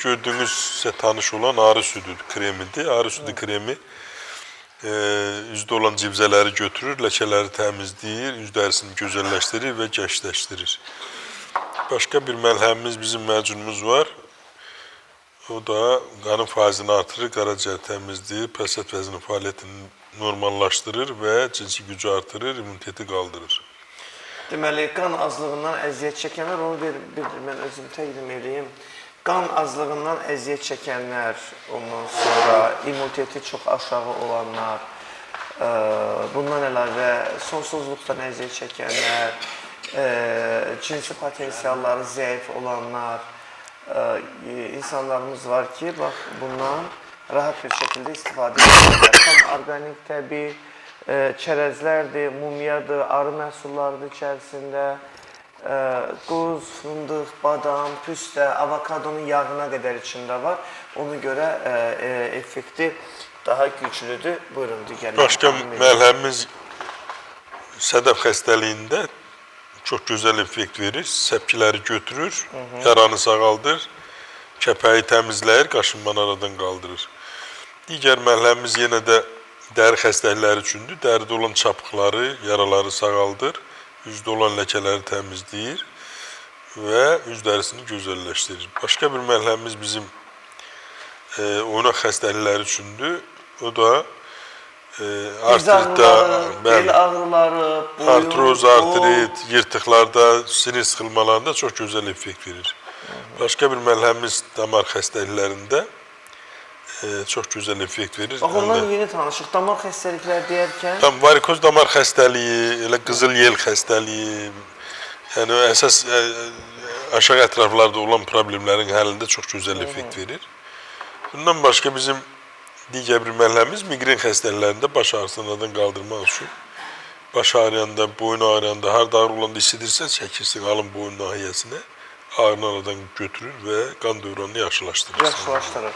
Gördüğünüz size tanış olan arı südü kremidir. Arı südü kremi yüzde olan cibzələri götürür, ləkələri təmizləyir, yüz dərisini gözəlləşdirir və gəşləşdirir. Başqa bir məlhəmimiz, bizim məcunumuz var. O da qanın faizini artırır, qaraciyər təmizləyir, prostat vəzinin fəaliyyətini normallaşdırır və cinsi gücü artırır, immuniteti qaldırır. Deməli, qan azlığından əziyyət çəkənlər, onu mən özüm təqdim edeyim. Qan azlığından əziyyət çəkənlər, ondan sonra immuniteti çox aşağı olanlar, bundan əlavə sonsuzluqdan əziyyət çəkənlər, cinsi potensialları zəif olanlar, insanlarımız var ki, bax, bundan rahat bir şəkildə istifadə edirlər. Tam organik, təbii, çərəzlərdir, mumyadır, arı məhsullarıdır içərisində, quz, fındıq, badam, püstə, avokadonun yağına qədər içində var. Ona görə effekti daha güclüdür. Buyurun, digər. Başqa məlhəmimiz sədəf xəstəliyində çox gözəl effekt verir. Səpkiləri götürür, yaranı sağaldır, kəpəyi təmizləyir, qaşınmanı aradan qaldırır. Digər məlhəmimiz yenə də dəri xəstəlikləri üçündür. Dəridə olan çapıqları, yaraları sağaldır, yüzdə olan ləkələri təmizləyir və yüz dərisini gözəlləşdirir. Başqa bir məlhəmimiz bizim oynaq xəstəlikləri üçündür. O da artritdə, bel ağrıları, artroz, artrit, yırtıqlarda, sinir sıxılmalarında çox gözəl effekt verir. Başqa bir məlhəmimiz damar xəstəliklərində çox gözəl effekt verir. Bax, ondan yeni tanışıq. Damar xəstəlikləri deyərkən... Varikoz damar xəstəliyi, elə qızıl yel xəstəliyi, yəni əsas aşağı ətraflarda olan problemlərin həllində çox gözəl effekt verir. Bundan başqa bizim digər bir məlhəmimiz migren xəstəliklərində baş ağrısından qaldırmaq üçün. Baş ağrıyanda, boyun ağrıyanda, harda ağrı olanda hissedirsiniz, çəkirsin alın boyun nahiyəsinə, ağrını aradan götürür və qan dövranını yaxşılaşdırır. Yaxşılaşdırır.